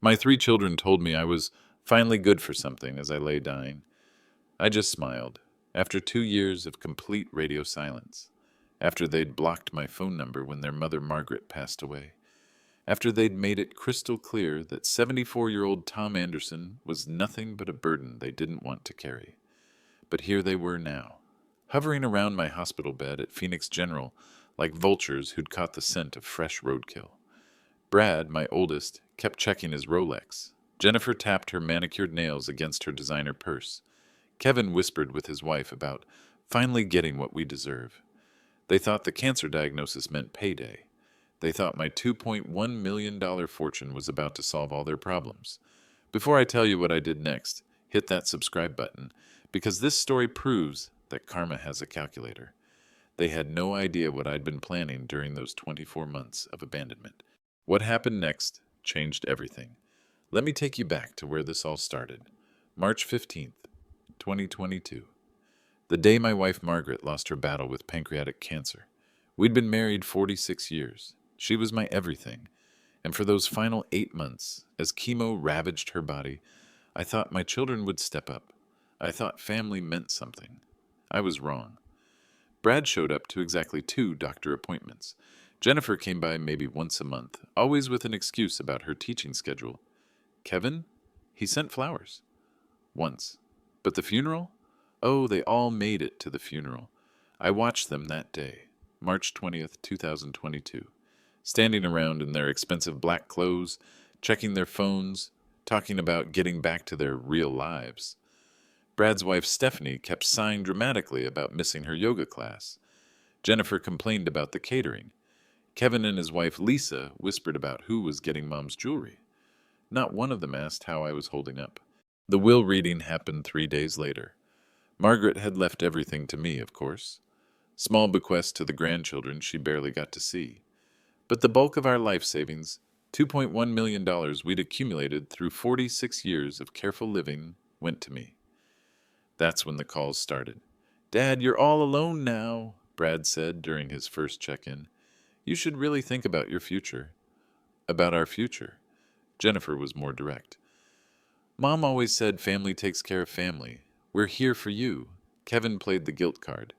My 3 children told me I was finally good for something as I lay dying. I just smiled. After 2 years of complete radio silence. After they'd blocked my phone number when their mother Margaret passed away. After they'd made it crystal clear that 74-year-old Tom Anderson was nothing but a burden they didn't want to carry. But here they were now, hovering around my hospital bed at Phoenix General like vultures who'd caught the scent of fresh roadkill. Brad, my oldest, kept checking his Rolex. Jennifer tapped her manicured nails against her designer purse. Kevin whispered with his wife about finally getting what we deserve. They thought the cancer diagnosis meant payday. They thought my $2.1 million fortune was about to solve all their problems. Before I tell you what I did next, hit that subscribe button, because this story proves that karma has a calculator. They had no idea what I'd been planning during those 24 months of abandonment. What happened next changed everything. Let me take you back to where this all started. March 15th, 2022. The day my wife Margaret lost her battle with pancreatic cancer. We'd been married 46 years. She was my everything. And for those final 8 months, as chemo ravaged her body, I thought my children would step up. I thought family meant something. I was wrong. Brad showed up to exactly 2 doctor appointments. Jennifer came by maybe once a month, always with an excuse about her teaching schedule. Kevin? He sent flowers. Once. But the funeral? Oh, they all made it to the funeral. I watched them that day, March 20th, 2022, standing around in their expensive black clothes, checking their phones, talking about getting back to their real lives. Brad's wife Stephanie kept sighing dramatically about missing her yoga class. Jennifer complained about the catering. Kevin and his wife Lisa whispered about who was getting Mom's jewelry. Not one of them asked how I was holding up. The will reading happened 3 days later. Margaret had left everything to me, of course. Small bequest to the grandchildren she barely got to see. But the bulk of our life savings, $2.1 million we'd accumulated through 46 years of careful living, went to me. That's when the calls started. "Dad, you're all alone now," Brad said during his first check-in. "You should really think about your future." About our future. Jennifer was more direct. "Mom always said family takes care of family. We're here for you." Kevin played the guilt card.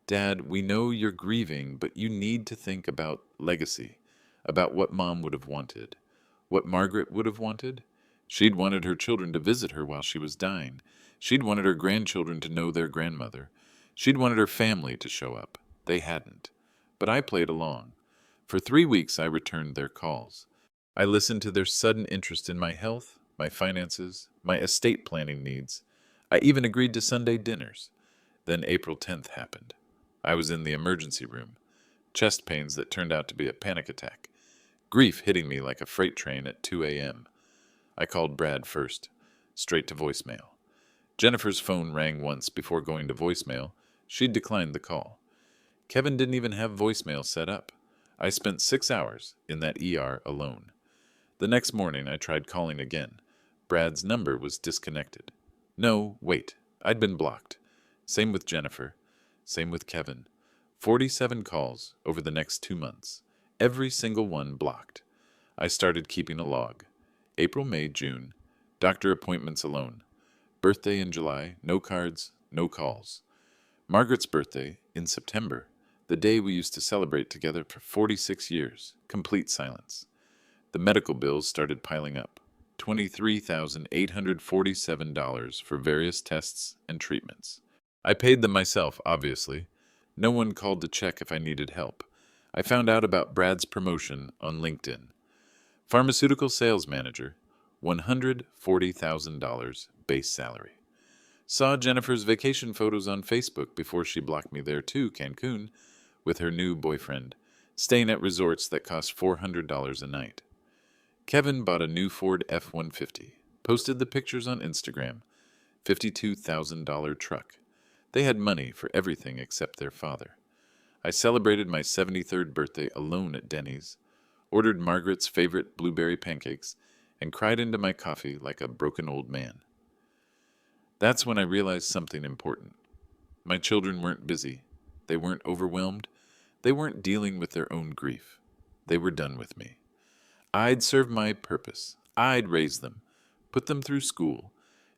"Dad, we know you're grieving, but you need to think about legacy, about what Mom would have wanted. What Margaret would have wanted? She'd wanted her children to visit her while she was dying. She'd wanted her grandchildren to know their grandmother. She'd wanted her family to show up. They hadn't. But I played along. For 3 weeks I returned their calls. I listened to their sudden interest in my health, my finances, my estate planning needs. I even agreed to Sunday dinners. Then April 10th happened. I was in the emergency room. Chest pains that turned out to be a panic attack. Grief hitting me like a freight train at 2 a.m. I called Brad first, straight to voicemail. Jennifer's phone rang once before going to voicemail. She'd declined the call. Kevin didn't even have voicemail set up. I spent 6 hours in that ER alone. The next morning I tried calling again. Brad's number was disconnected. No, wait, I'd been blocked. Same with Jennifer. Same with Kevin. 47 calls over the next 2 months. Every single one blocked. I started keeping a log. April, May, June. Doctor appointments alone. Birthday in July, no cards, no calls. Margaret's birthday in September, the day we used to celebrate together for 46 years. Complete silence. The medical bills started piling up. $23,847 for various tests and treatments. I paid them myself, obviously. No one called to check if I needed help. I found out about Brad's promotion on LinkedIn. Pharmaceutical sales manager, $140,000 base salary. Saw Jennifer's vacation photos on Facebook before she blocked me there too, Cancun, with her new boyfriend, staying at resorts that cost $400 a night. Kevin bought a new Ford F-150, posted the pictures on Instagram, $52,000 truck. They had money for everything except their father. I celebrated my 73rd birthday alone at Denny's, ordered Margaret's favorite blueberry pancakes, and cried into my coffee like a broken old man. That's when I realized something important. My children weren't busy. They weren't overwhelmed. They weren't dealing with their own grief. They were done with me. I'd served my purpose. I'd raised them, put them through school,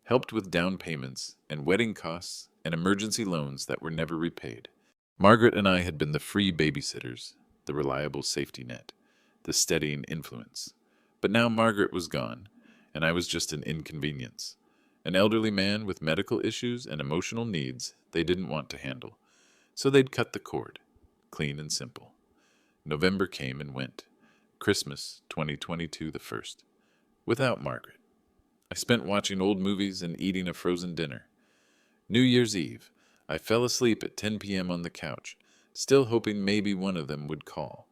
helped with down payments and wedding costs and emergency loans that were never repaid. Margaret and I had been the free babysitters, the reliable safety net, the steadying influence. But now Margaret was gone, and I was just an inconvenience. An elderly man with medical issues and emotional needs they didn't want to handle. So they'd cut the cord, clean and simple. November came and went. Christmas 2022 the first. Without Margaret. I spent watching old movies and eating a frozen dinner. New Year's Eve, I fell asleep at 10 p.m. on the couch, still hoping maybe one of them would call.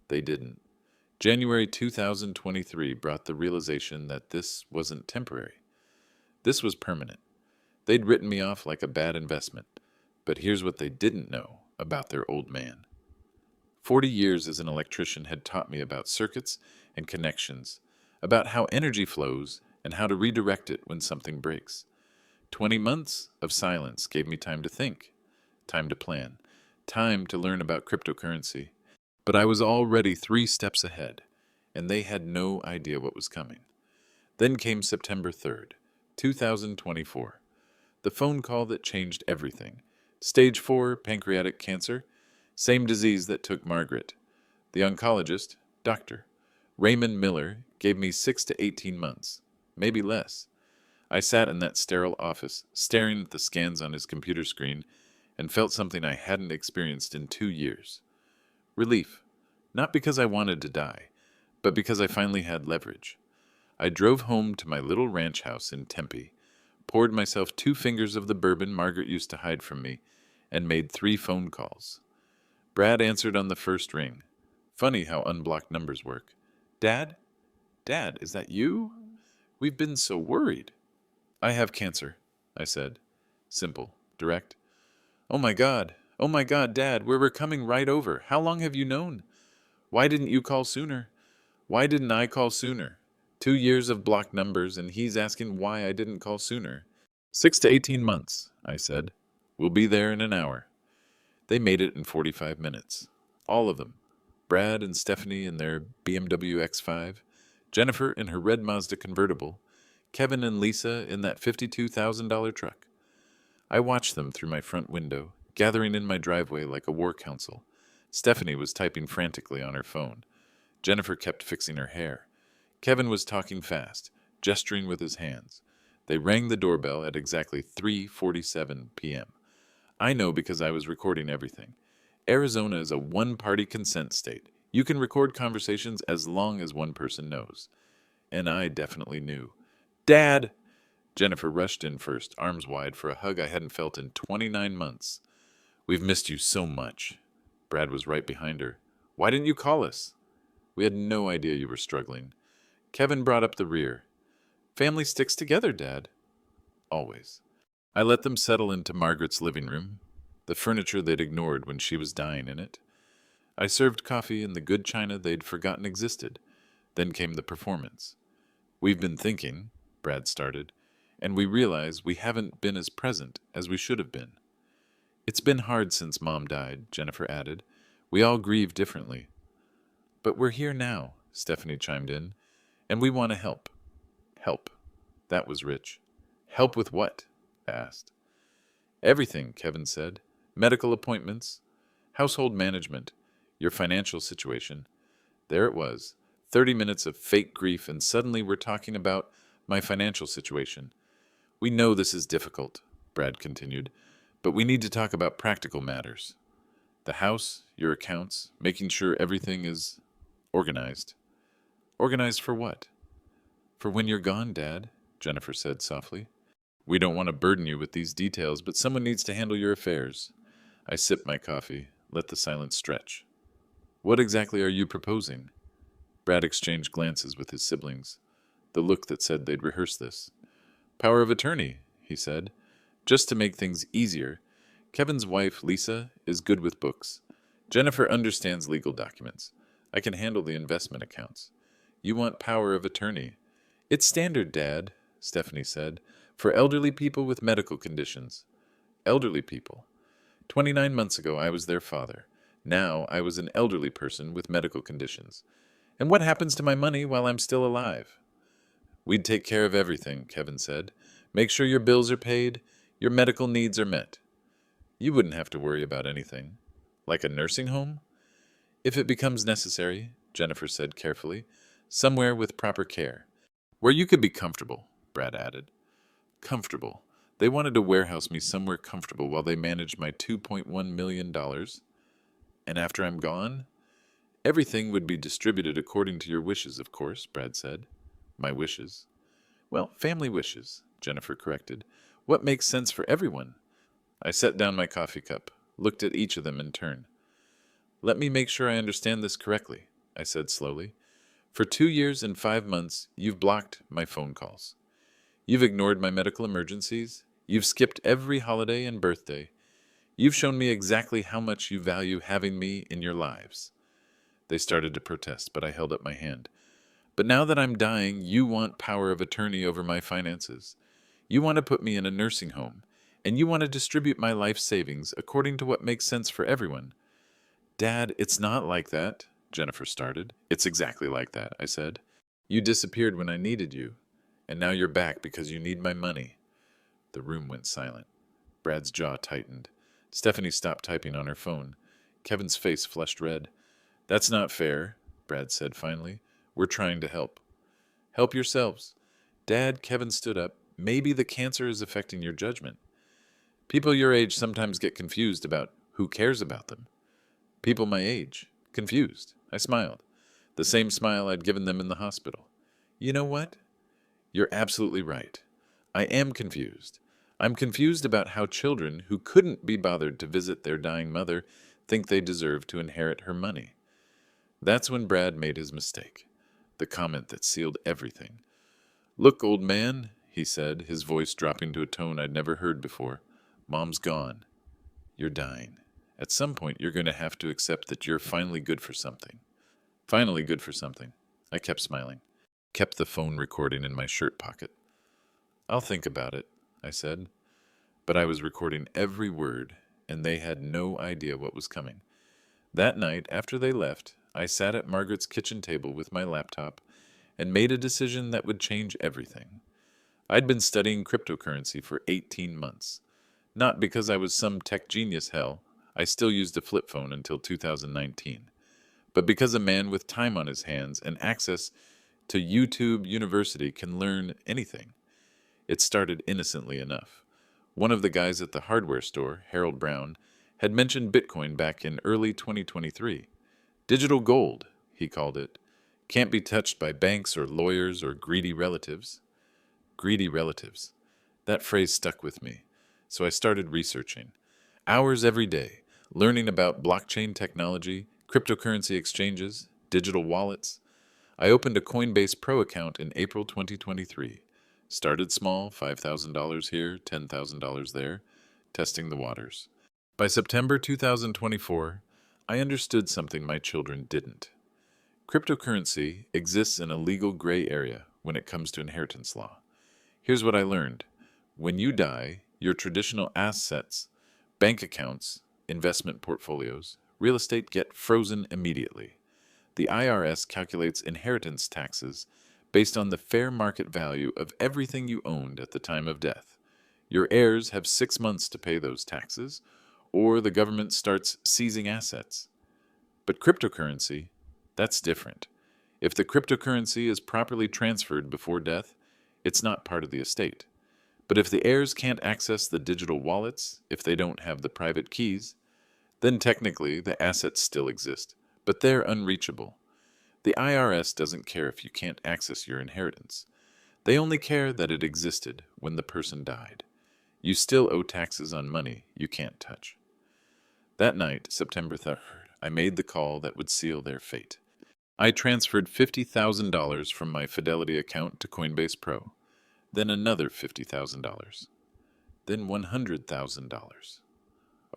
They didn't. January 2023 brought the realization that this wasn't temporary. This was permanent. They'd written me off like a bad investment. But here's what they didn't know about their old man. 40 years as an electrician had taught me about circuits and connections, about how energy flows and how to redirect it when something breaks. 20 months of silence gave me time to think, time to plan, time to learn about cryptocurrency. But I was already 3 steps ahead, and they had no idea what was coming. Then came September 3rd, 2024. The phone call that changed everything. Stage 4 pancreatic cancer, same disease that took Margaret. The oncologist, Dr. Raymond Miller, gave me 6 to 18 months, maybe less. I sat in that sterile office, staring at the scans on his computer screen, and felt something I hadn't experienced in 2 years. Relief, not because I wanted to die, but because I finally had leverage. I drove home to my little ranch house in Tempe, poured myself 2 fingers of the bourbon Margaret used to hide from me, and made 3 phone calls. Brad answered on the first ring. Funny how unblocked numbers work. Dad? Dad, is that you? We've been so worried. I have cancer, I said. Simple, direct. Oh my God, Dad, we're coming right over. How long have you known? Why didn't you call sooner? Why didn't I call sooner? 2 years of blocked numbers, and he's asking why I didn't call sooner. 6 to 18 months, I said. We'll be there in an hour. They made it in 45 minutes. All of them. Brad and Stephanie in their BMW X5, Jennifer in her red Mazda convertible, Kevin and Lisa in that $52,000 truck. I watched them through my front window, gathering in my driveway like a war council. Stephanie was typing frantically on her phone. Jennifer kept fixing her hair. Kevin was talking fast, gesturing with his hands. They rang the doorbell at exactly 3:47 p.m. I know because I was recording everything. Arizona is a one-party consent state. You can record conversations as long as one person knows. And I definitely knew. Dad! Jennifer rushed in first, arms wide, for a hug I hadn't felt in 29 months. We've missed you so much. Brad was right behind her. Why didn't you call us? We had no idea you were struggling. Kevin brought up the rear. Family sticks together, Dad. Always. I let them settle into Margaret's living room, the furniture they'd ignored when she was dying in it. I served coffee in the good china they'd forgotten existed. Then came the performance. We've been thinking, Brad started, and we realize we haven't been as present as we should have been. It's been hard since Mom died, Jennifer added. We all grieve differently. But we're here now, Stephanie chimed in, and we want to help. Help. That was rich. Help with what? I asked. Everything, Kevin said. Medical appointments, household management, your financial situation. There it was. 30 minutes of fake grief, and suddenly we're talking about my financial situation. We know this is difficult, Brad continued, but we need to talk about practical matters. The house, your accounts, making sure everything is organized. Organized for what? For when you're gone, Dad, Jennifer said softly. We don't want to burden you with these details, but someone needs to handle your affairs. I sipped my coffee, let the silence stretch. What exactly are you proposing? Brad exchanged glances with his siblings, the look that said they'd rehearsed this. Power of attorney, he said. Just to make things easier, Kevin's wife, Lisa, is good with books. Jennifer understands legal documents. I can handle the investment accounts. You want power of attorney. It's standard, Dad, Stephanie said, for elderly people with medical conditions. Elderly people. 29 months ago, I was their father. Now, I was an elderly person with medical conditions. And what happens to my money while I'm still alive? We'd take care of everything, Kevin said. Make sure your bills are paid, your medical needs are met. You wouldn't have to worry about anything. Like a nursing home? If it becomes necessary, Jennifer said carefully, somewhere with proper care. Where you could be comfortable, Brad added. Comfortable. They wanted to warehouse me somewhere comfortable while they managed my $2.1 million. And after I'm gone? Everything would be distributed according to your wishes, of course, Brad said. My wishes. Well, family wishes, Jennifer corrected. What makes sense for everyone? I set down my coffee cup, looked at each of them in turn. Let me make sure I understand this correctly, I said slowly. For 2 years and 5 months, you've blocked my phone calls. You've ignored my medical emergencies. You've skipped every holiday and birthday. You've shown me exactly how much you value having me in your lives. They started to protest, but I held up my hand. But now that I'm dying, you want power of attorney over my finances. You want to put me in a nursing home, and you want to distribute my life savings according to what makes sense for everyone. Dad, it's not like that, Jennifer started. It's exactly like that, I said. You disappeared when I needed you, and now you're back because you need my money. The room went silent. Brad's jaw tightened. Stephanie stopped typing on her phone. Kevin's face flushed red. That's not fair, Brad said finally. We're trying to help. Help yourselves. Dad, Kevin stood up. Maybe the cancer is affecting your judgment. People your age sometimes get confused about who cares about them. People my age. Confused. I smiled. The same smile I'd given them in the hospital. You know what? You're absolutely right. I am confused. I'm confused about how children who couldn't be bothered to visit their dying mother think they deserve to inherit her money. That's when Brad made his mistake. The comment that sealed everything. Look, old man, he said, his voice dropping to a tone I'd never heard before. Mom's gone. You're dying. At some point, you're going to have to accept that you're finally good for something. Finally good for something. I kept smiling. Kept the phone recording in my shirt pocket. I'll think about it, I said. But I was recording every word, and they had no idea what was coming. That night, after they left, I sat at Margaret's kitchen table with my laptop and made a decision that would change everything. I'd been studying cryptocurrency for 18 months. Not because I was some tech genius, hell. I still used a flip phone until 2019. But because a man with time on his hands and access to YouTube University can learn anything. It started innocently enough. One of the guys at the hardware store, Harold Brown, had mentioned Bitcoin back in early 2023. Digital gold, he called it. Can't be touched by banks or lawyers or greedy relatives. Greedy relatives. That phrase stuck with me. So I started researching. Hours every day, learning about blockchain technology, cryptocurrency exchanges, digital wallets. I opened a Coinbase Pro account in April 2023. Started small, $5,000 here, $10,000 there, testing the waters. By September 2024, I understood something my children didn't. Cryptocurrency exists in a legal gray area when it comes to inheritance law. Here's what I learned. When you die, your traditional assets, bank accounts, investment portfolios, real estate get frozen immediately. The IRS calculates inheritance taxes based on the fair market value of everything you owned at the time of death. Your heirs have 6 months to pay those taxes, or the government starts seizing assets. But cryptocurrency, that's different. If the cryptocurrency is properly transferred before death, it's not part of the estate. But if the heirs can't access the digital wallets, if they don't have the private keys, then technically the assets still exist, but they're unreachable. The IRS doesn't care if you can't access your inheritance. They only care that it existed when the person died. You still owe taxes on money you can't touch. That night, September 3rd, I made the call that would seal their fate. I transferred $50,000 from my Fidelity account to Coinbase Pro, then another $50,000, then $100,000.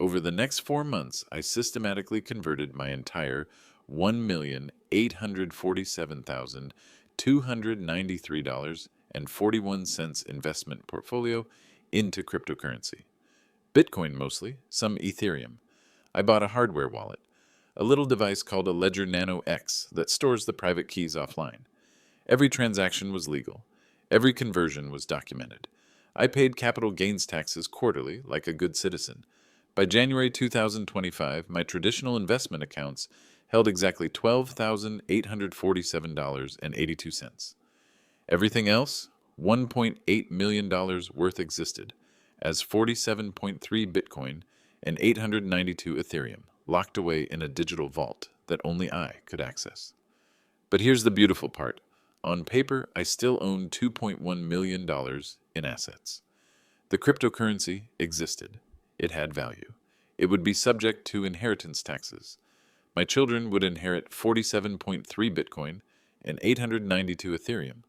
Over the next 4 months, I systematically converted my entire $1,847,293.41 investment portfolio into cryptocurrency. Bitcoin mostly, some Ethereum. I bought a hardware wallet, a little device called a Ledger Nano X that stores the private keys offline. Every transaction was legal. Every conversion was documented. I paid capital gains taxes quarterly, like a good citizen. By January 2025, my traditional investment accounts held exactly $12,847.82. Everything else, $1.8 million worth existed, as 47.3 Bitcoin and 892 Ethereum, locked away in a digital vault that only I could access. But here's the beautiful part. On paper, I still own $2.1 million in assets. The cryptocurrency existed. It had value. It would be subject to inheritance taxes. My children would inherit 47.3 Bitcoin and 892 Ethereum,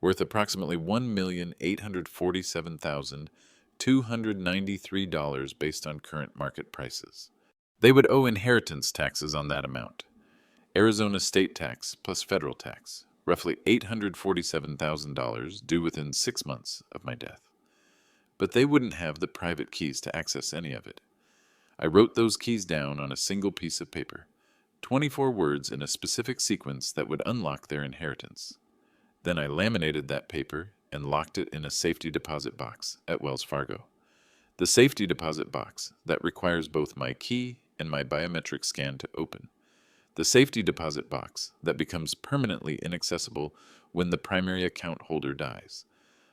worth approximately $1,847,293 based on current market prices. They would owe inheritance taxes on that amount. Arizona state tax plus federal tax, roughly $847,000 due within 6 months of my death. But they wouldn't have the private keys to access any of it. I wrote those keys down on a single piece of paper, 24 words in a specific sequence that would unlock their inheritance. Then I laminated that paper and locked it in a safety deposit box at Wells Fargo. The safety deposit box that requires both my key and my biometric scan to open. The safety deposit box that becomes permanently inaccessible when the primary account holder dies,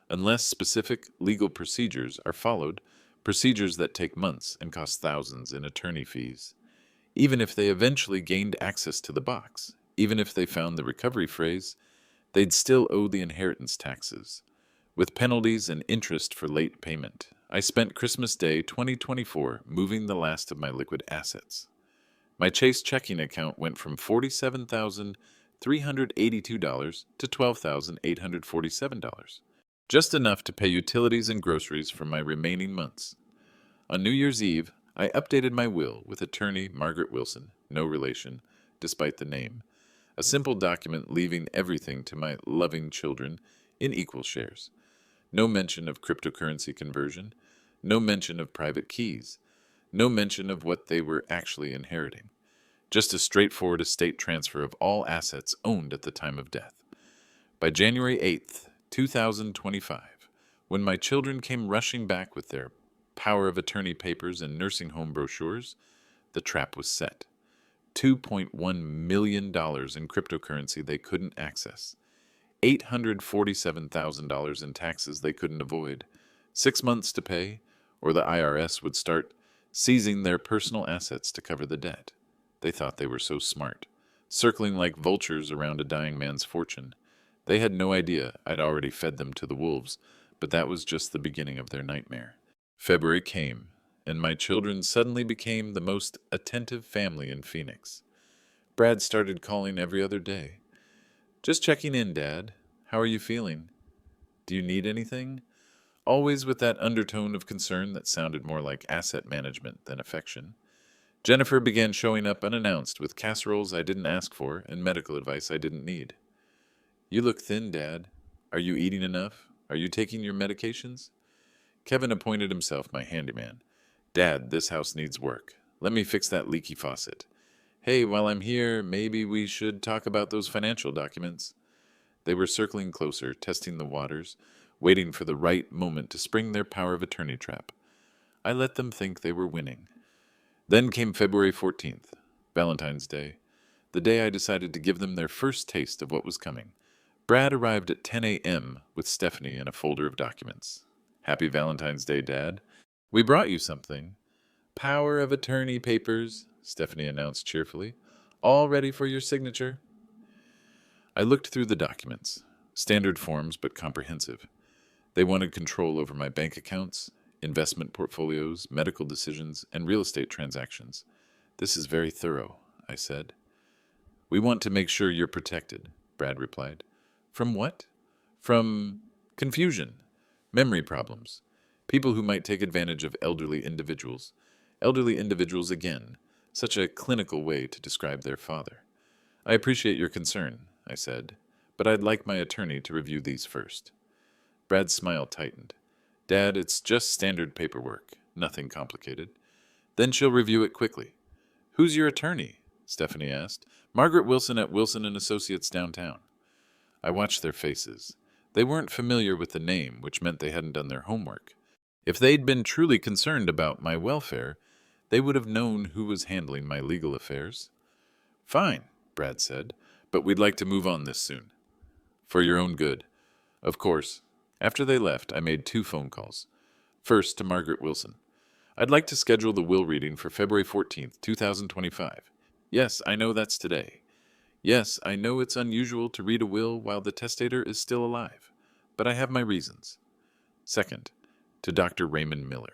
unless specific legal procedures are followed, procedures that take months and cost thousands in attorney fees. Even if they eventually gained access to the box, even if they found the recovery phrase, they'd still owe the inheritance taxes, with penalties and interest for late payment. I spent Christmas Day 2024 moving the last of my liquid assets. My Chase checking account went from $47,382 to $12,847, just enough to pay utilities and groceries for my remaining months. On New Year's Eve, I updated my will with attorney Margaret Wilson, no relation, despite the name, a simple document leaving everything to my loving children in equal shares. No mention of cryptocurrency conversion, no mention of private keys, no mention of what they were actually inheriting. Just a straightforward estate transfer of all assets owned at the time of death. By January 8th, 2025, when my children came rushing back with their power of attorney papers and nursing home brochures, the trap was set. $2.1 million in cryptocurrency they couldn't access. $847,000 in taxes they couldn't avoid. 6 months to pay, or the IRS would start seizing their personal assets to cover the debt. They thought they were so smart, circling like vultures around a dying man's fortune. They had no idea I'd already fed them to the wolves, but that was just the beginning of their nightmare. February came, and my children suddenly became the most attentive family in Phoenix. Brad started calling every other day. "Just checking in, Dad. How are you feeling? Do you need anything?" Always with that undertone of concern that sounded more like asset management than affection. Jennifer began showing up unannounced with casseroles I didn't ask for and medical advice I didn't need. "You look thin, Dad. Are you eating enough? Are you taking your medications?" Kevin appointed himself my handyman. "Dad, this house needs work. Let me fix that leaky faucet. Hey, while I'm here, maybe we should talk about those financial documents." They were circling closer, testing the waters, waiting for the right moment to spring their power of attorney trap. I let them think they were winning. Then came February 14th, Valentine's Day, the day I decided to give them their first taste of what was coming. Brad arrived at 10 a.m. with Stephanie and a folder of documents. "Happy Valentine's Day, Dad. We brought you something." "Power of attorney papers," Stephanie announced cheerfully. "All ready for your signature." I looked through the documents, standard forms but comprehensive. They wanted control over my bank accounts, investment portfolios, medical decisions, and real estate transactions. "This is very thorough," I said. "We want to make sure you're protected," Brad replied. "From what?" "From confusion, memory problems, people who might take advantage of elderly individuals. Elderly individuals again, such a clinical way to describe their father. "I appreciate your concern," I said, "but I'd like my attorney to review these first." Brad's smile tightened. "Dad, it's just standard paperwork, nothing complicated." "Then she'll review it quickly." "Who's your attorney?" Stephanie asked. "Margaret Wilson at Wilson & Associates downtown." I watched their faces. They weren't familiar with the name, which meant they hadn't done their homework. If they'd been truly concerned about my welfare, they would have known who was handling my legal affairs. Fine, Brad said, but we'd like to move on this soon. For your own good. Of course. After they left, I made 2 phone calls. First, to Margaret Wilson. I'd like to schedule the will reading for February 14th, 2025. Yes, I know that's today. Yes, I know it's unusual to read a will while the testator is still alive, but I have my reasons. Second, to Dr. Raymond Miller.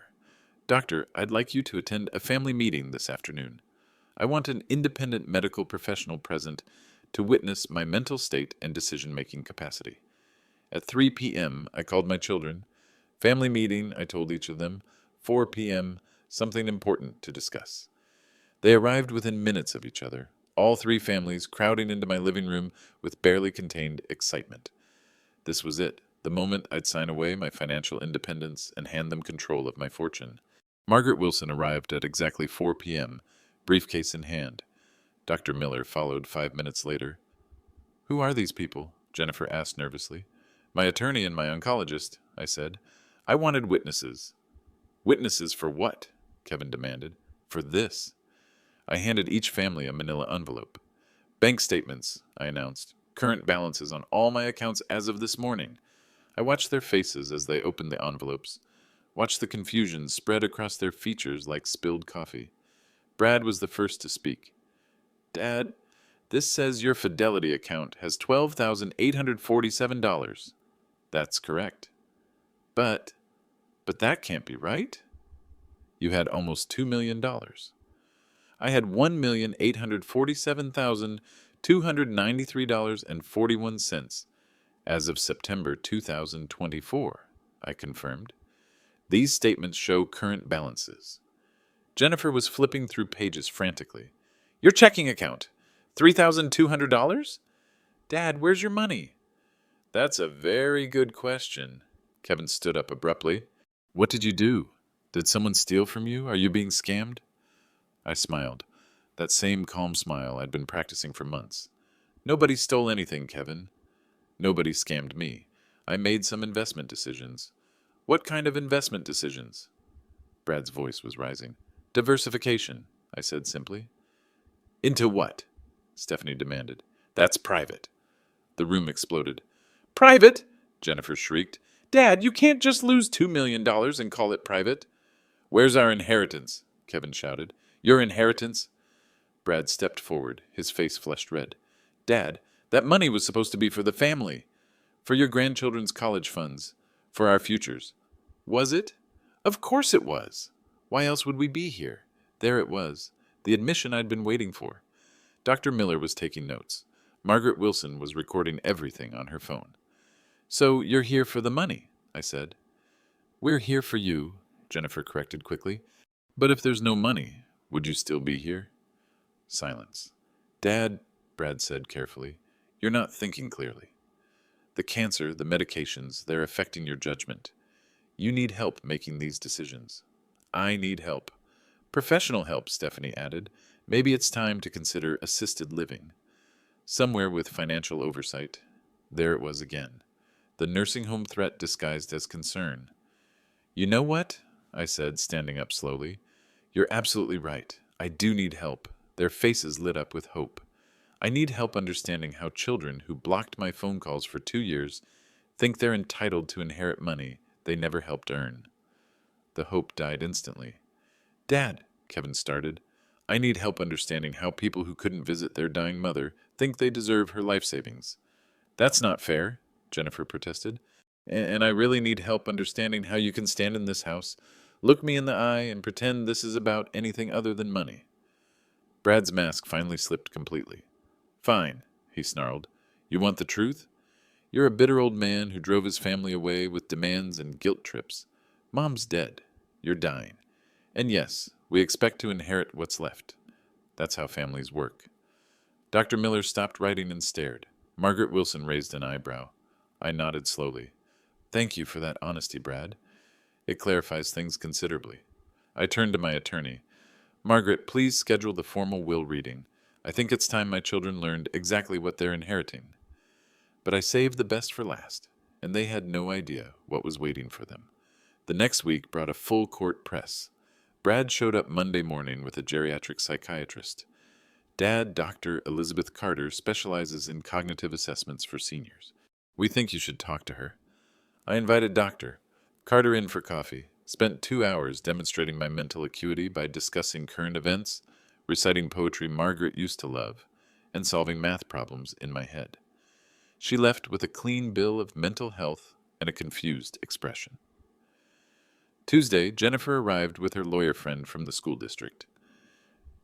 Doctor, I'd like you to attend a family meeting this afternoon. I want an independent medical professional present to witness my mental state and decision-making capacity. At 3 p.m., I called my children. Family meeting, I told each of them. 4 p.m., something important to discuss. They arrived within minutes of each other, all 3 families crowding into my living room with barely contained excitement. This was it, the moment I'd sign away my financial independence and hand them control of my fortune. Margaret Wilson arrived at exactly 4 p.m., briefcase in hand. Dr. Miller followed 5 minutes later. Who are these people? Jennifer asked nervously. My attorney and my oncologist, I said. I wanted witnesses. Witnesses for what? Kevin demanded. For this. I handed each family a manila envelope. Bank statements, I announced. Current balances on all my accounts as of this morning. I watched their faces as they opened the envelopes. Watched the confusion spread across their features like spilled coffee. Brad was the first to speak. Dad, this says your Fidelity account has $12,847. That's correct. But that can't be right. You had almost $2 million. I had $1,847,293.41 as of September 2024, I confirmed. These statements show current balances. Jennifer was flipping through pages frantically. Your checking account, $3,200? Dad, where's your money? That's a very good question. Kevin stood up abruptly. What did you do? Did someone steal from you? Are you being scammed? I smiled. That same calm smile I'd been practicing for months. Nobody stole anything, Kevin. Nobody scammed me. I made some investment decisions. What kind of investment decisions? Brad's voice was rising. Diversification, I said simply. Into what? Stephanie demanded. That's private. The room exploded. Private? Jennifer shrieked. Dad, you can't just lose $2 million and call it private. Where's our inheritance? Kevin shouted. Your inheritance? Brad stepped forward, his face flushed red. Dad, that money was supposed to be for the family. For your grandchildren's college funds. For our futures. Was it? Of course it was. Why else would we be here? There it was. The admission I'd been waiting for. Dr. Miller was taking notes. Margaret Wilson was recording everything on her phone. So you're here for the money, I said. We're here for you, Jennifer corrected quickly. But if there's no money, would you still be here? Silence. Dad, Brad said carefully, you're not thinking clearly. The cancer, the medications, they're affecting your judgment. You need help making these decisions. I need help. Professional help, Stephanie added. Maybe it's time to consider assisted living. Somewhere with financial oversight. There it was again. The nursing home threat disguised as concern. You know what? I said, standing up slowly. You're absolutely right. I do need help. Their faces lit up with hope. I need help understanding how children who blocked my phone calls for 2 years think they're entitled to inherit money they never helped earn. The hope died instantly. Dad, Kevin started, I need help understanding how people who couldn't visit their dying mother think they deserve her life savings. That's not fair, Jennifer protested. And I really need help understanding how you can stand in this house, look me in the eye, and pretend this is about anything other than money. Brad's mask finally slipped completely. Fine, he snarled. You want the truth? You're a bitter old man who drove his family away with demands and guilt trips. Mom's dead. You're dying. And yes, we expect to inherit what's left. That's how families work. Dr. Miller stopped writing and stared. Margaret Wilson raised an eyebrow. I nodded slowly. Thank you for that honesty, Brad. It clarifies things considerably. I turned to my attorney. Margaret, please schedule the formal will reading. I think it's time my children learned exactly what they're inheriting. But I saved the best for last. and they had no idea what was waiting for them. The next week brought a full court press. Brad showed up Monday morning with a geriatric psychiatrist. Dad, Dr. Elizabeth Carter, specializes in cognitive assessments for seniors. We think you should talk to her. I invited Dr. Carter in for coffee, spent 2 hours demonstrating my mental acuity by discussing current events, reciting poetry Margaret used to love, and solving math problems in my head. She left with a clean bill of mental health and a confused expression. Tuesday, Jennifer arrived with her lawyer friend from the school district.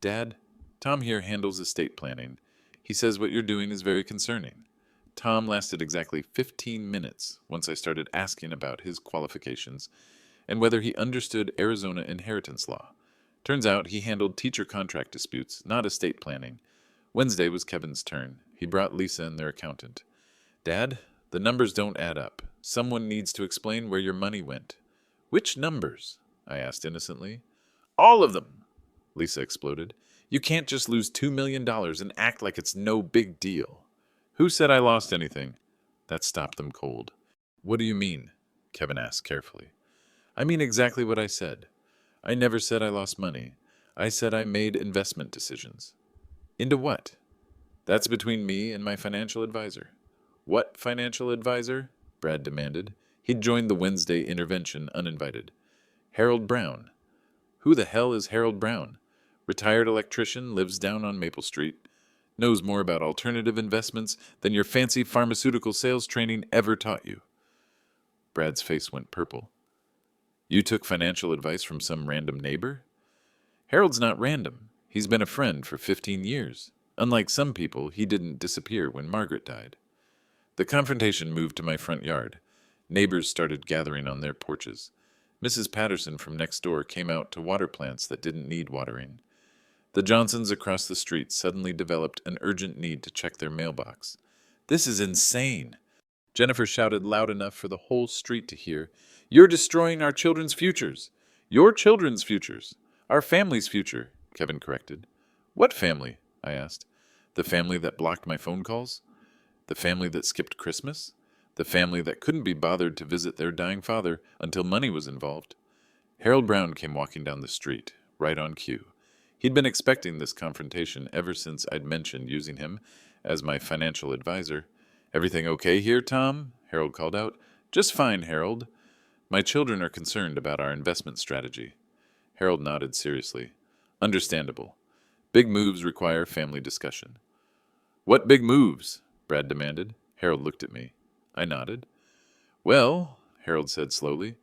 Dad, Tom here handles estate planning. He says what you're doing is very concerning. Tom lasted exactly 15 minutes once I started asking about his qualifications and whether he understood Arizona inheritance law. Turns out he handled teacher contract disputes, not estate planning. Wednesday was Kevin's turn. He brought Lisa and their accountant. Dad, the numbers don't add up. Someone needs to explain where your money went. Which numbers? I asked innocently. All of them, Lisa exploded. You can't just lose $2 million and act like it's no big deal. Who said I lost anything? That stopped them cold. What do you mean? Kevin asked carefully. I mean exactly what I said. I never said I lost money. I said I made investment decisions. Into what? That's between me and my financial advisor. What financial advisor? Brad demanded. He'd joined the Wednesday intervention uninvited. Harold Brown. Who the hell is Harold Brown? Retired electrician, lives down on Maple Street. Knows more about alternative investments than your fancy pharmaceutical sales training ever taught you. Brad's face went purple. You took financial advice from some random neighbor? Harold's not random. He's been a friend for 15 years. Unlike some people, he didn't disappear when Margaret died. The confrontation moved to my front yard. Neighbors started gathering on their porches. Mrs. Patterson from next door came out to water plants that didn't need watering. The Johnsons across the street suddenly developed an urgent need to check their mailbox. This is insane! Jennifer shouted loud enough for the whole street to hear. You're destroying our children's futures. Your children's futures. Our family's future, Kevin corrected. What family? I asked. The family that blocked my phone calls? The family that skipped Christmas? The family that couldn't be bothered to visit their dying father until money was involved? Harold Brown came walking down the street, right on cue. He'd been expecting this confrontation ever since I'd mentioned using him as my financial advisor. Everything okay here, Tom? Harold called out. Just fine, Harold. My children are concerned about our investment strategy. Harold nodded seriously. Understandable. Big moves require family discussion. What big moves? Brad demanded. Harold looked at me. I nodded. Well, Harold said slowly,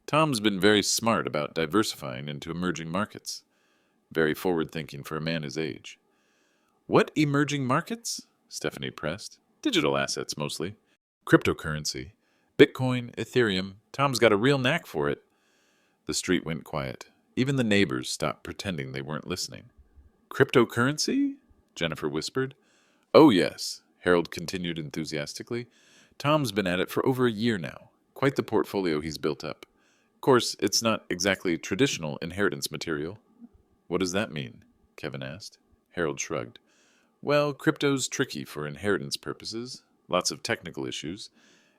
Tom's been very smart about diversifying into emerging markets. Very forward-thinking for a man his age. What emerging markets? Stephanie pressed. Digital assets, mostly. Cryptocurrency. Bitcoin, Ethereum. Tom's got a real knack for it. The street went quiet. Even the neighbors stopped pretending they weren't listening. Cryptocurrency? Jennifer whispered. Oh, yes, Harold continued enthusiastically. Tom's been at it for over a year now. Quite the portfolio he's built up. Of course, it's not exactly traditional inheritance material. What does that mean? Kevin asked. Harold shrugged. Well, crypto's tricky for inheritance purposes. Lots of technical issues.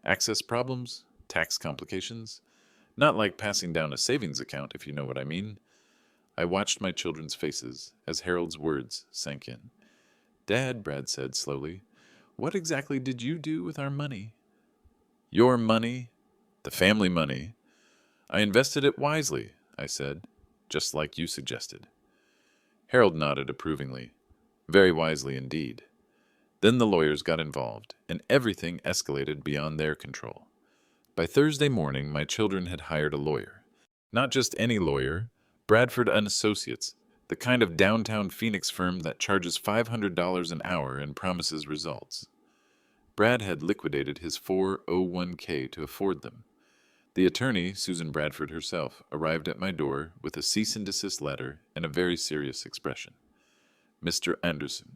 Access problems. Tax complications. Not like passing down a savings account, if you know what I mean. I watched my children's faces as Harold's words sank in. Dad, Brad said slowly, what exactly did you do with our money? Your money? The family money. I invested it wisely, I said, just like you suggested. Harold nodded approvingly. Very wisely indeed. Then the lawyers got involved, and everything escalated beyond their control. By Thursday morning, my children had hired a lawyer. Not just any lawyer, Bradford & Associates, the kind of downtown Phoenix firm that charges $500 an hour and promises results. Brad had liquidated his 401k to afford them. The attorney, Susan Bradford herself, arrived at my door with a cease and desist letter and a very serious expression. Mr. Anderson,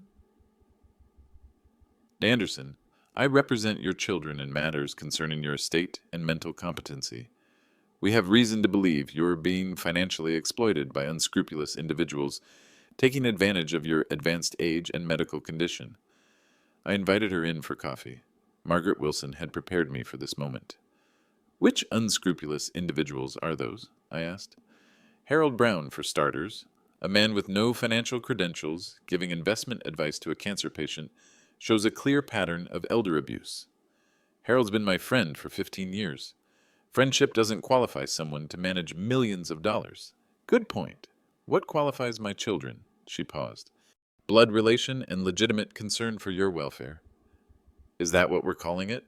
I represent your children in matters concerning your estate and mental competency. We have reason to believe you are being financially exploited by unscrupulous individuals taking advantage of your advanced age and medical condition. I invited her in for coffee. Margaret Wilson had prepared me for this moment. Which unscrupulous individuals are those? I asked. Harold Brown, for starters. A man with no financial credentials giving investment advice to a cancer patient shows a clear pattern of elder abuse. Harold's been my friend for 15 years. Friendship doesn't qualify someone to manage millions of dollars. Good point. What qualifies my children? She paused. Blood relation and legitimate concern for your welfare. Is that what we're calling it?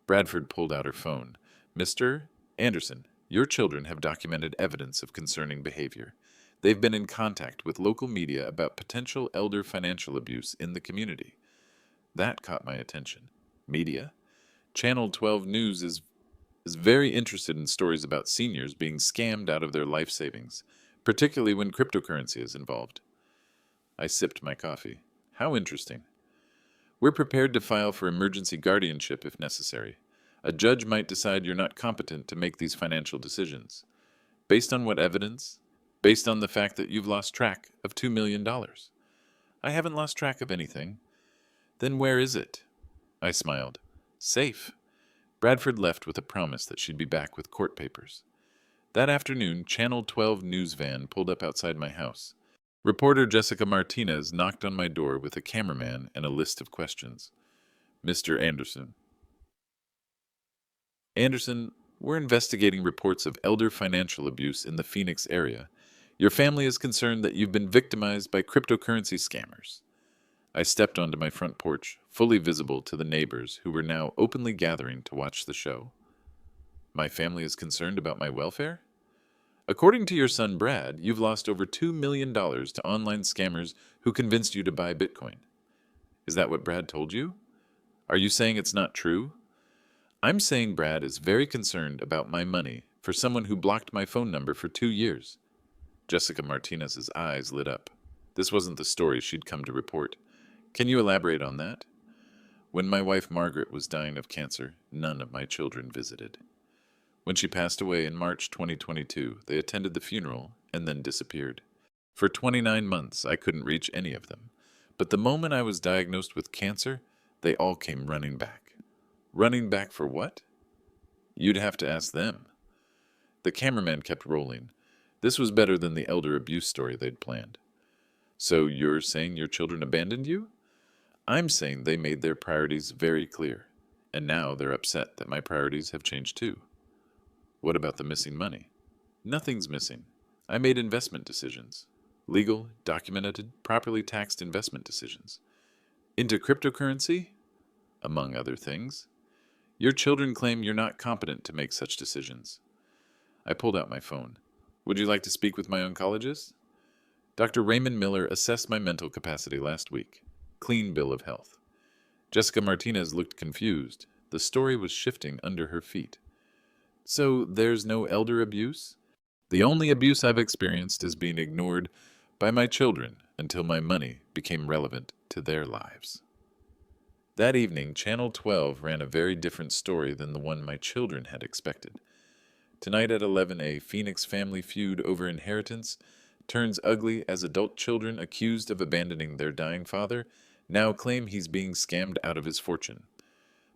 Bradford pulled out her phone. Mr. Anderson, your children have documented evidence of concerning behavior. They've been in contact with local media about potential elder financial abuse in the community. That caught my attention. Media? Channel 12 News is very interested in stories about seniors being scammed out of their life savings, particularly when cryptocurrency is involved. I sipped my coffee. How interesting. We're prepared to file for emergency guardianship if necessary. A judge might decide you're not competent to make these financial decisions. Based on what evidence? Based on the fact that you've lost track of $2 million. I haven't lost track of anything. Then where is it? I smiled. Safe. Bradford left with a promise that she'd be back with court papers. That afternoon, Channel 12 news van pulled up outside my house. Reporter Jessica Martinez knocked on my door with a cameraman and a list of questions. Mr. Anderson. Anderson, we're investigating reports of elder financial abuse in the Phoenix area. Your family is concerned that you've been victimized by cryptocurrency scammers. I stepped onto my front porch, fully visible to the neighbors who were now openly gathering to watch the show. My family is concerned about my welfare? According to your son Brad, you've lost over $2 million to online scammers who convinced you to buy Bitcoin. Is that what Brad told you? Are you saying it's not true? I'm saying Brad is very concerned about my money for someone who blocked my phone number for 2 years. Jessica Martinez's eyes lit up. This wasn't the story she'd come to report. Can you elaborate on that? When my wife Margaret was dying of cancer, none of my children visited. When she passed away in March 2022, they attended the funeral and then disappeared. For 29 months, I couldn't reach any of them. But the moment I was diagnosed with cancer, they all came running back. Running back for what? You'd have to ask them. The cameraman kept rolling. This was better than the elder abuse story they'd planned. So you're saying your children abandoned you? I'm saying they made their priorities very clear, and now they're upset that my priorities have changed too. What about the missing money? Nothing's missing. I made investment decisions. Legal, documented, properly taxed investment decisions. Into cryptocurrency? Among other things. Your children claim you're not competent to make such decisions. I pulled out my phone. Would you like to speak with my oncologist? Dr. Raymond Miller assessed my mental capacity last week. Clean bill of health. Jessica Martinez looked confused. The story was shifting under her feet. So there's no elder abuse? The only abuse I've experienced is being ignored by my children until my money became relevant to their lives. That evening, Channel 12 ran a very different story than the one my children had expected. Tonight at 11, a Phoenix family feud over inheritance turns ugly as adult children accused of abandoning their dying father now claim he's being scammed out of his fortune.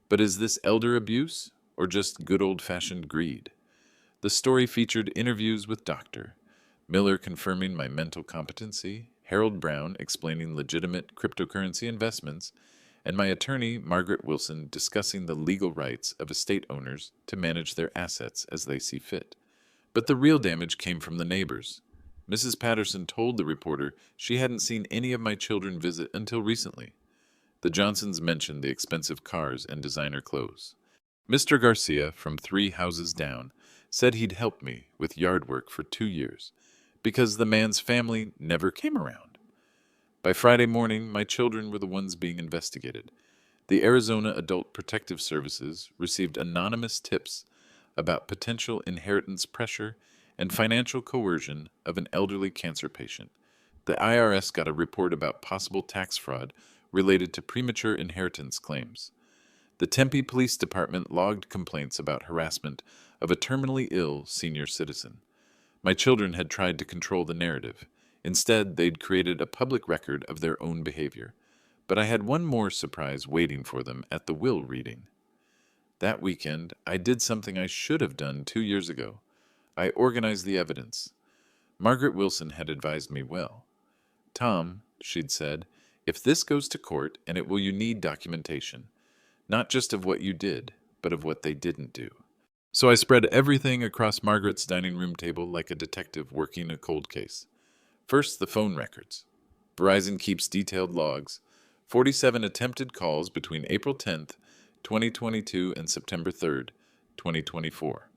But is this elder abuse or just good old-fashioned greed? The story featured interviews with Dr. Miller confirming my mental competency, Harold Brown explaining legitimate cryptocurrency investments, and my attorney, Margaret Wilson, discussing the legal rights of estate owners to manage their assets as they see fit. But the real damage came from the neighbors. Mrs. Patterson told the reporter she hadn't seen any of my children visit until recently. The Johnsons mentioned the expensive cars and designer clothes. Mr. Garcia, from 3 houses down, said he'd helped me with yard work for 2 years, because the man's family never came around. By Friday morning, my children were the ones being investigated. The Arizona Adult Protective Services received anonymous tips about potential inheritance pressure and financial coercion of an elderly cancer patient. The IRS got a report about possible tax fraud related to premature inheritance claims. The Tempe Police Department logged complaints about harassment of a terminally ill senior citizen. My children had tried to control the narrative. Instead, they'd created a public record of their own behavior. But I had one more surprise waiting for them at the will reading. That weekend, I did something I should have done 2 years ago. I organized the evidence. Margaret Wilson had advised me well. Tom, she'd said, if this goes to court, and it will, you need documentation, not just of what you did, but of what they didn't do. So I spread everything across Margaret's dining room table like a detective working a cold case. First, the phone records. Verizon keeps detailed logs. 47 attempted calls between April 10th, 2022 and September 3rd, 2024.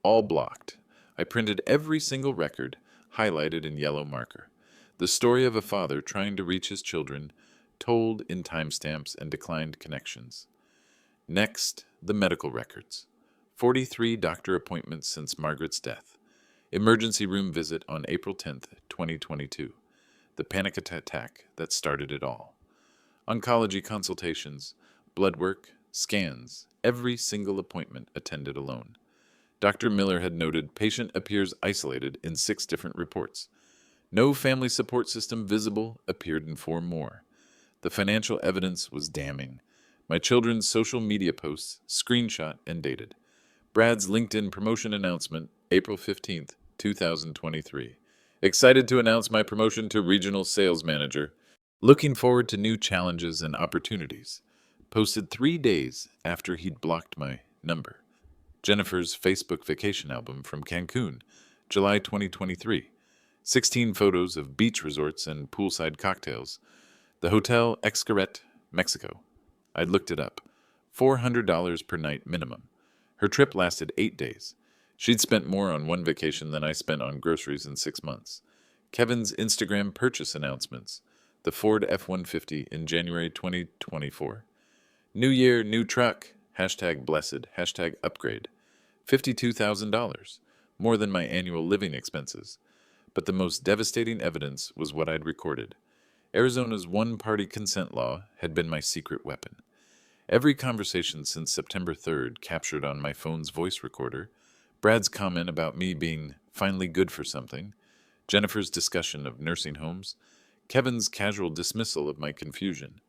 All blocked. I printed every single record, highlighted in yellow marker. The story of a father trying to reach his children, told in timestamps and declined connections. Next, the medical records. 43 doctor appointments since Margaret's death. Emergency room visit on April 10th, 2022. The panic attack that started it all. Oncology consultations, blood work, scans, every single appointment attended alone. Dr. Miller had noted patient appears isolated in 6 different reports. No family support system visible appeared in 4 more. The financial evidence was damning. My children's social media posts, screenshot and dated. Brad's LinkedIn promotion announcement, April 15th, 2023. Excited to announce my promotion to regional sales manager. Looking forward to new challenges and opportunities. Posted 3 days after he'd blocked my number. Jennifer's Facebook vacation album from Cancun, July 2023. 16 photos of beach resorts and poolside cocktails. The Hotel Xcaret, Mexico. I'd looked it up. $400 per night minimum. Her trip lasted 8 days. She'd spent more on one vacation than I spent on groceries in 6 months. Kevin's Instagram purchase announcements. The Ford F-150 in January 2024. New year, new truck. Hashtag blessed. Hashtag upgrade. $52,000. More than my annual living expenses. But the most devastating evidence was what I'd recorded. Arizona's one-party consent law had been my secret weapon. Every conversation since September 3rd captured on my phone's voice recorder, Brad's comment about me being finally good for something, Jennifer's discussion of nursing homes, Kevin's casual dismissal of my confusion.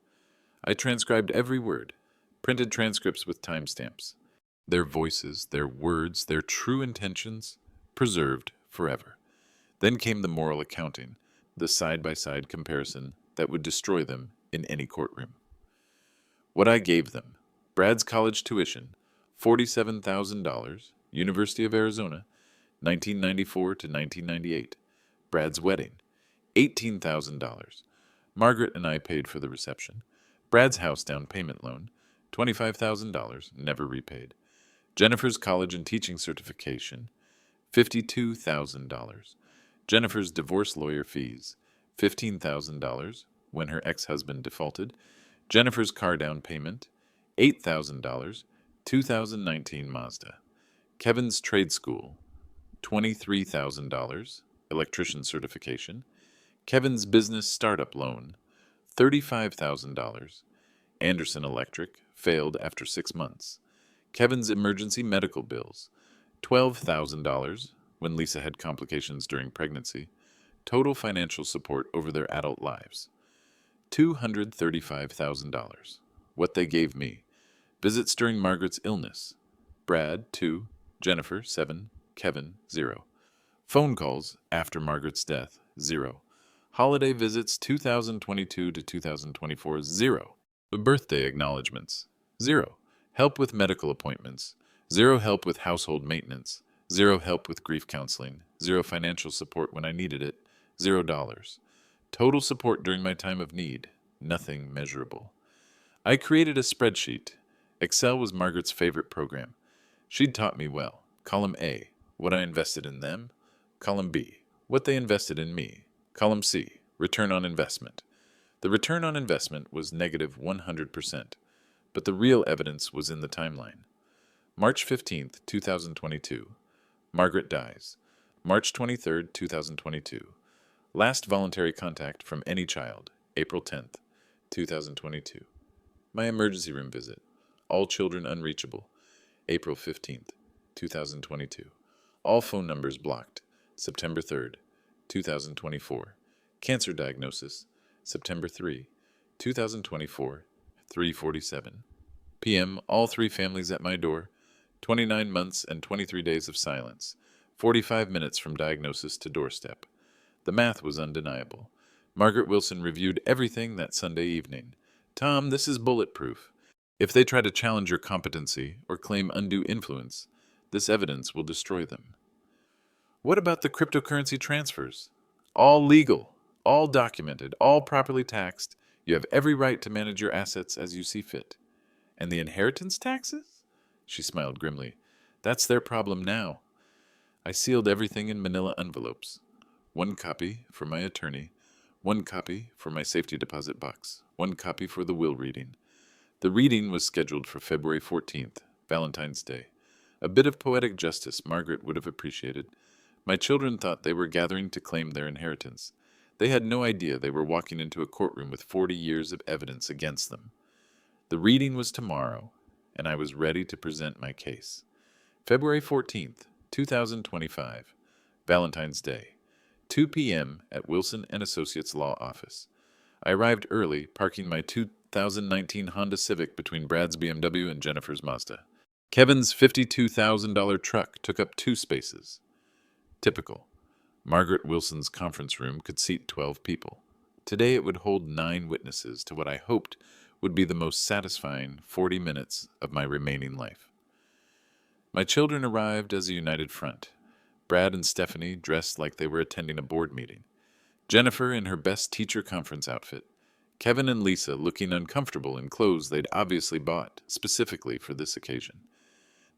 I transcribed every word, printed transcripts with timestamps. Their voices, their words, their true intentions, preserved forever. Then came the moral accounting, the side-by-side comparison that would destroy them in any courtroom. What I gave them: Brad's college tuition, $47,000, University of Arizona, 1994 to 1998. Brad's wedding, $18,000. Margaret and I paid for the reception. Brad's house down payment loan, $25,000, never repaid. Jennifer's college and teaching certification, $52,000. Jennifer's divorce lawyer fees, $15,000 when her ex-husband defaulted. Jennifer's car down payment, $8,000, 2019 Mazda. Kevin's trade school, $23,000, electrician certification. Kevin's business startup loan, $35,000. Anderson Electric failed after 6 months. Kevin's emergency medical bills, $12,000 when Lisa had complications during pregnancy. Total financial support over their adult lives, $235,000. What they gave me: visits during Margaret's illness. Brad, 2. Jennifer, 7. Kevin, 0. Phone calls after Margaret's death, 0. Holiday visits 2022 to 2024, 0. Birthday acknowledgments, 0. Help with medical appointments, 0. Help with household maintenance, 0. Help with grief counseling, 0. Financial support when I needed it, $0. Total support during my time of need, nothing measurable. I created a spreadsheet. Excel was Margaret's favorite program. She'd taught me well. Column A, what I invested in them. Column B, what they invested in me. Column C, return on investment. The return on investment was negative 100%, but the real evidence was in the timeline. March 15th, 2022. Margaret dies. March 23rd, 2022. Last voluntary contact from any child, April 10th, 2022. My emergency room visit. All children unreachable, April 15th, 2022. All phone numbers blocked, September 3rd, 2024. Cancer diagnosis, September 3, 2024, 3:47 p.m. All three families at my door. 29 months and 23 days of silence. 45 minutes from diagnosis to doorstep. The math was undeniable. Margaret Wilson reviewed everything that Sunday evening. Tom, this is bulletproof. If they try to challenge your competency or claim undue influence, this evidence will destroy them. What about the cryptocurrency transfers? All legal, all documented, all properly taxed. You have every right to manage your assets as you see fit. And the inheritance taxes? She smiled grimly. That's their problem now. I sealed everything in manila envelopes. One copy for my attorney, one copy for my safety deposit box, one copy for the will reading. The reading was scheduled for February 14th, Valentine's Day. A bit of poetic justice Margaret would have appreciated. My children thought they were gathering to claim their inheritance. They had no idea they were walking into a courtroom with 40 years of evidence against them. The reading was tomorrow, and I was ready to present my case. February 14th, 2025, Valentine's Day. 2 p.m. at Wilson & Associates Law Office. I arrived early, parking my 2019 Honda Civic between Brad's BMW and Jennifer's Mazda. Kevin's $52,000 truck took up 2 spaces. Typical. Margaret Wilson's conference room could seat 12 people. Today it would hold 9 witnesses to what I hoped would be the most satisfying 40 minutes of my remaining life. My children arrived as a united front. Brad and Stephanie dressed like they were attending a board meeting. Jennifer in her best teacher conference outfit. Kevin and Lisa looking uncomfortable in clothes they'd obviously bought specifically for this occasion.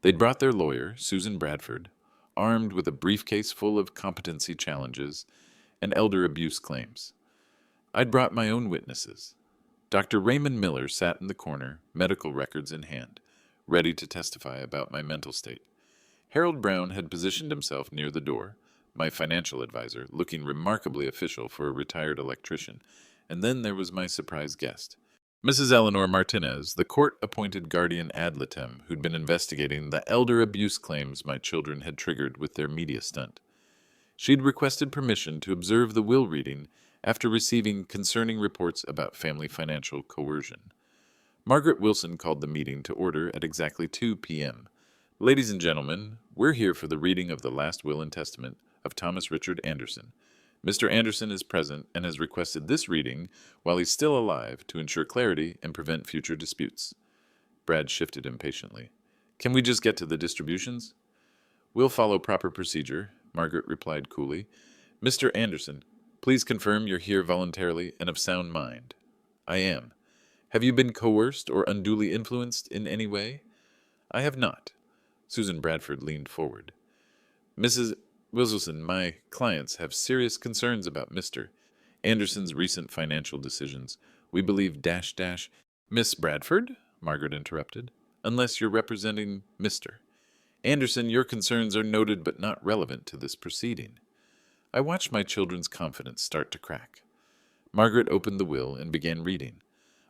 They'd brought their lawyer, Susan Bradford, armed with a briefcase full of competency challenges and elder abuse claims. I'd brought my own witnesses. Dr. Raymond Miller sat in the corner, medical records in hand, ready to testify about my mental state. Harold Brown had positioned himself near the door, my financial advisor, looking remarkably official for a retired electrician, and then there was my surprise guest, Mrs. Eleanor Martinez, the court-appointed guardian ad litem who'd been investigating the elder abuse claims my children had triggered with their media stunt. She'd requested permission to observe the will reading after receiving concerning reports about family financial coercion. Margaret Wilson called the meeting to order at exactly 2 p.m. Ladies and gentlemen, we're here for the reading of the last will and testament of Thomas Richard Anderson. Mr. Anderson is present and has requested this reading while he's still alive to ensure clarity and prevent future disputes. Brad shifted impatiently. Can we just get to the distributions? We'll follow proper procedure, Margaret replied coolly. Mr. Anderson, please confirm you're here voluntarily and of sound mind. I am. Have you been coerced or unduly influenced in any way? I have not. Susan Bradford leaned forward. Mrs. Wilson, my clients have serious concerns about Mr. Anderson's recent financial decisions. We believe ... Miss Bradford? Margaret interrupted. Unless you're representing Mr. Anderson, your concerns are noted but not relevant to this proceeding. I watched my children's confidence start to crack. Margaret opened the will and began reading.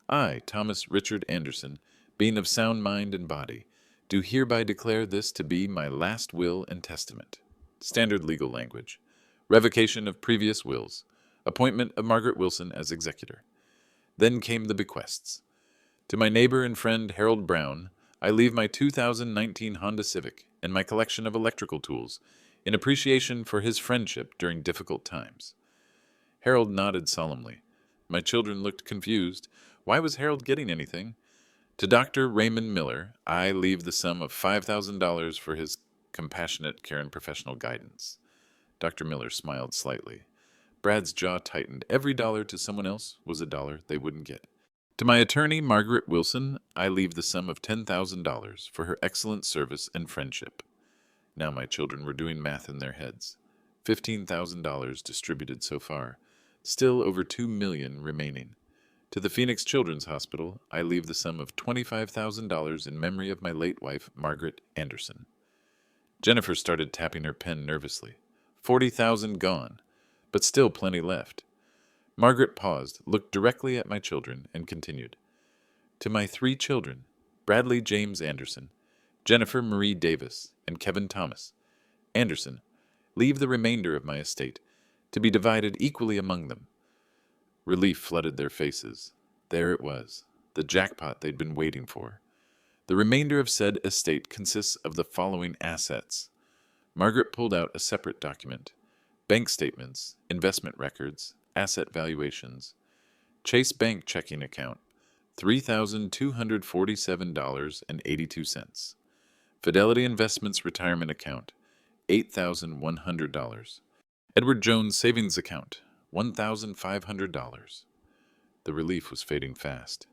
I, Thomas Richard Anderson, being of sound mind and body, do hereby declare this to be my last will and testament. Standard legal language. Revocation of previous wills. Appointment of Margaret Wilson as executor. Then came the bequests. To my neighbor and friend Harold Brown, I leave my 2019 Honda Civic and my collection of electrical tools in appreciation for his friendship during difficult times. Harold nodded solemnly. My children looked confused. Why was Harold getting anything? To Dr. Raymond Miller, I leave the sum of $5,000 for his compassionate care and professional guidance. Dr. Miller smiled slightly. Brad's jaw tightened. Every dollar to someone else was a dollar they wouldn't get. To my attorney, Margaret Wilson, I leave the sum of $10,000 for her excellent service and friendship. Now my children were doing math in their heads. $15,000 distributed so far. Still over $2 million remaining. To the Phoenix Children's Hospital, I leave the sum of $25,000 in memory of my late wife, Margaret Anderson. Jennifer started tapping her pen nervously. $40,000 gone, but still plenty left. Margaret paused, looked directly at my children, and continued. To my 3 children, Bradley James Anderson, Jennifer Marie Davis, and Kevin Thomas Anderson, leave the remainder of my estate to be divided equally among them. Relief flooded their faces. There it was, the jackpot they'd been waiting for. The remainder of said estate consists of the following assets. Margaret pulled out a separate document. Bank statements, investment records, asset valuations. Chase Bank checking account, $3,247.82. Fidelity Investments retirement account, $8,100. Edward Jones savings account, $1,500. The relief was fading fast.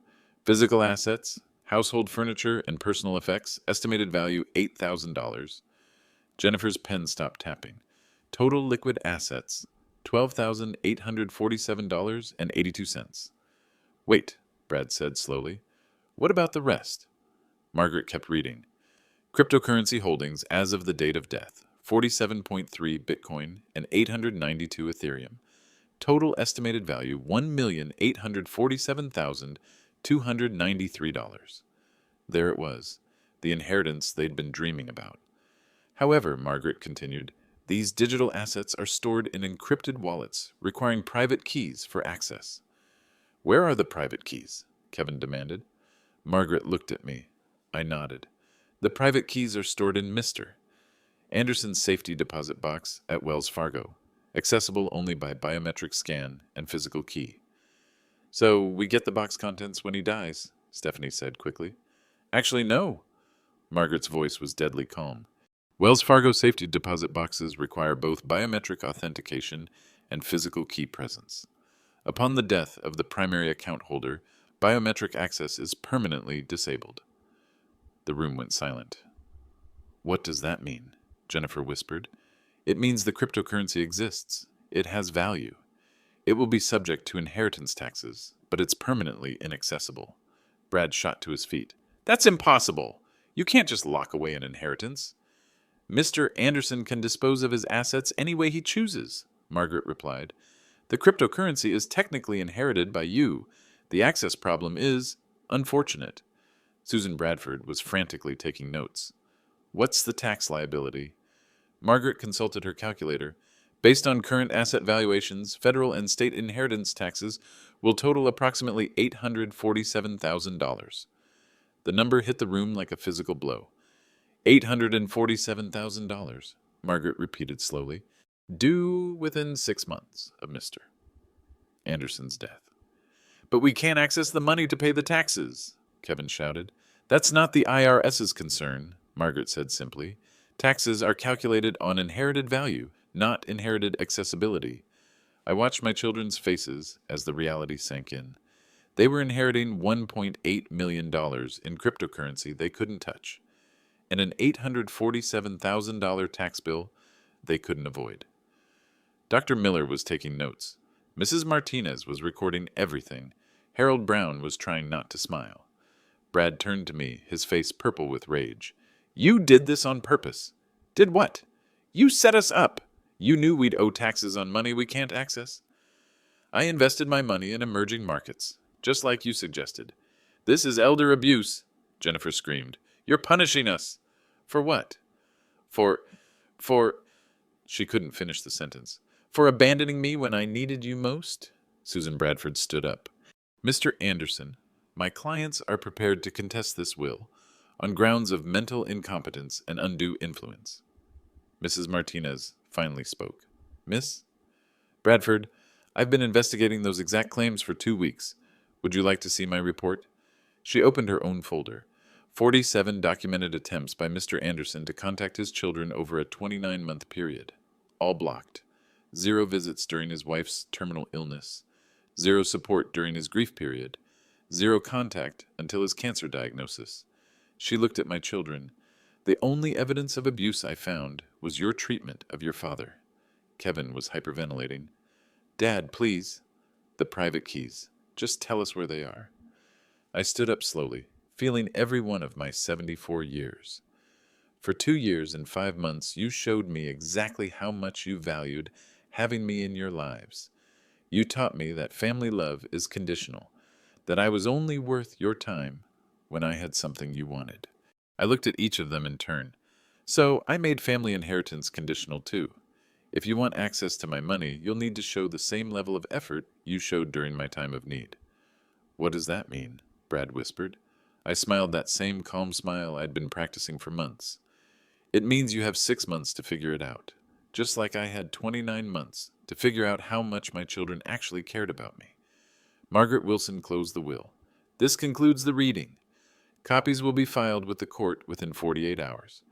Physical assets, household furniture and personal effects, estimated value $8,000. Jennifer's pen stopped tapping. Total liquid assets, $12,847.82. Wait, Brad said slowly. What about the rest? Margaret kept reading. Cryptocurrency holdings as of the date of death, 47.3 Bitcoin and 892 Ethereum. Total estimated value, $1,847,293. There it was, the inheritance they'd been dreaming about. However, Margaret continued, these digital assets are stored in encrypted wallets, requiring private keys for access. Where are the private keys? Kevin demanded. Margaret looked at me. I nodded. The private keys are stored in Mr. Anderson's safety deposit box at Wells Fargo, accessible only by biometric scan and physical key. So we get the box contents when he dies, Stephanie said quickly. Actually, no. Margaret's voice was deadly calm. Wells Fargo safety deposit boxes require both biometric authentication and physical key presence. Upon the death of the primary account holder, biometric access is permanently disabled. The room went silent. What does that mean? Jennifer whispered. It means the cryptocurrency exists. It has value. It will be subject to inheritance taxes, but it's permanently inaccessible. Brad shot to his feet. That's impossible. You can't just lock away an inheritance. Mr. Anderson can dispose of his assets any way he chooses, Margaret replied. The cryptocurrency is technically inherited by you. The access problem is unfortunate. Susan Bradford was frantically taking notes. What's the tax liability? Margaret consulted her calculator. Based on current asset valuations, federal and state inheritance taxes will total approximately $847,000. The number hit the room like a physical blow. $847,000, Margaret repeated slowly, due within 6 months of Mr. Anderson's death. But we can't access the money to pay the taxes, Kevin shouted. That's not the IRS's concern, Margaret said simply. Taxes are calculated on inherited value, not inherited accessibility. I watched my children's faces as the reality sank in. They were inheriting $1.8 million in cryptocurrency they couldn't touch, and an $847,000 tax bill they couldn't avoid. Dr. Miller was taking notes. Mrs. Martinez was recording everything. Harold Brown was trying not to smile. Brad turned to me, his face purple with rage. You did this on purpose. Did what? You set us up. You knew we'd owe taxes on money we can't access. I invested my money in emerging markets, just like you suggested. This is elder abuse, Jennifer screamed. You're punishing us. For what? For... She couldn't finish the sentence. For abandoning me when I needed you most? Susan Bradford stood up. Mr. Anderson, my clients are prepared to contest this will on grounds of mental incompetence and undue influence. Mrs. Martinez finally spoke. Miss? Bradford, I've been investigating those exact claims for 2 weeks. Would you like to see my report? She opened her own folder. 47 documented attempts by Mr. Anderson to contact his children over a 29-month period. All blocked. 0 visits during his wife's terminal illness. 0 support during his grief period. 0 contact until his cancer diagnosis. She looked at my children. The only evidence of abuse I found was your treatment of your father. Kevin was hyperventilating. Dad, please. The private keys. Just tell us where they are. I stood up slowly, feeling every one of my 74 years. For 2 years and 5 months, you showed me exactly how much you valued having me in your lives. You taught me that family love is conditional, that I was only worth your time when I had something you wanted. I looked at each of them in turn. So I made family inheritance conditional too. If you want access to my money, you'll need to show the same level of effort you showed during my time of need. What does that mean? Brad whispered. I smiled that same calm smile I'd been practicing for months. It means you have 6 months to figure it out, just like I had 29 months to figure out how much my children actually cared about me. Margaret Wilson closed the will. This concludes the reading. Copies will be filed with the court within 48 hours.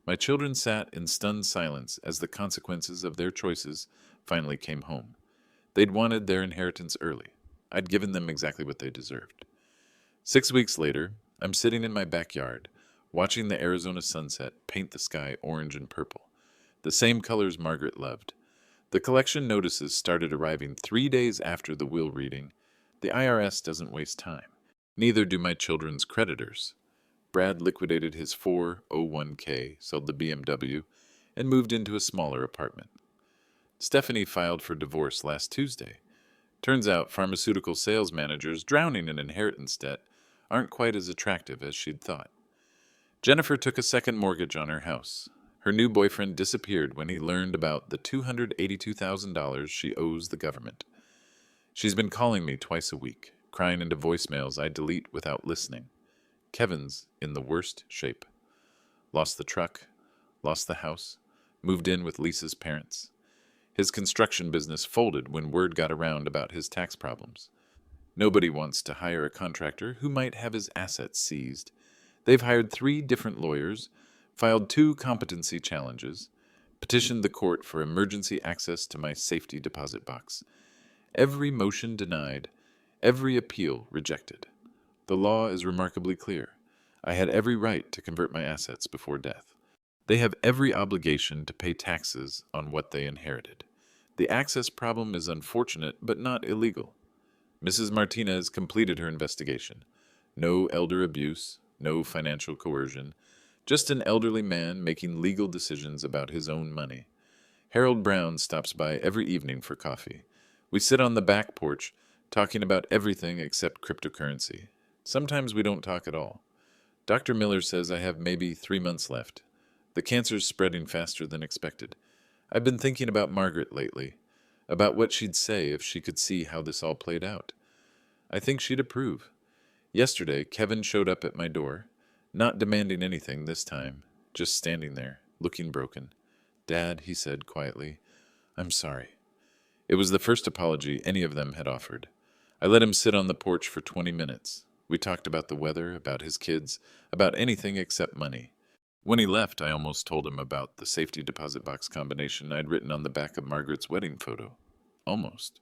My children sat in stunned silence as the consequences of their choices finally came home. They'd wanted their inheritance early. I'd given them exactly what they deserved. 6 weeks later, I'm sitting in my backyard, watching the Arizona sunset paint the sky orange and purple, the same colors Margaret loved. The collection notices started arriving 3 days after the will reading. The IRS doesn't waste time. Neither do my children's creditors. Brad liquidated his 401k, sold the BMW, and moved into a smaller apartment. Stephanie filed for divorce last Tuesday. Turns out pharmaceutical sales managers drowning in inheritance debt aren't quite as attractive as she'd thought. Jennifer took a second mortgage on her house. Her new boyfriend disappeared when he learned about the $282,000 she owes the government. She's been calling me twice a week, crying into voicemails I delete without listening. Kevin's in the worst shape. Lost the truck, lost the house, moved in with Lisa's parents. His construction business folded when word got around about his tax problems. Nobody wants to hire a contractor who might have his assets seized. They've hired 3 different lawyers, filed 2 competency challenges, petitioned the court for emergency access to my safety deposit box. Every motion denied, every appeal rejected. The law is remarkably clear. I had every right to convert my assets before death. They have every obligation to pay taxes on what they inherited. The access problem is unfortunate but not illegal. Mrs. Martinez completed her investigation. No elder abuse, no financial coercion, just an elderly man making legal decisions about his own money. Harold Brown stops by every evening for coffee. We sit on the back porch, talking about everything except cryptocurrency. Sometimes we don't talk at all. Dr. Miller says I have maybe 3 months left. The cancer's spreading faster than expected. I've been thinking about Margaret lately, about what she'd say if she could see how this all played out. I think she'd approve. Yesterday, Kevin showed up at my door, not demanding anything this time, just standing there, looking broken. Dad, he said quietly, I'm sorry. It was the first apology any of them had offered. I let him sit on the porch for 20 minutes. We talked about the weather, about his kids, about anything except money. When he left, I almost told him about the safety deposit box combination I'd written on the back of Margaret's wedding photo. Almost.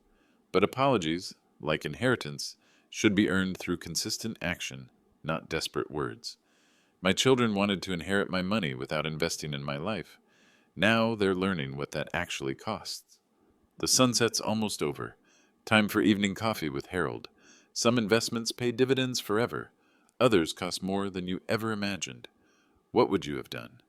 But apologies, like inheritance, should be earned through consistent action, not desperate words. My children wanted to inherit my money without investing in my life. Now they're learning what that actually costs. The sunset's almost over. Time for evening coffee with Harold. Some investments pay dividends forever. Others cost more than you ever imagined. What would you have done?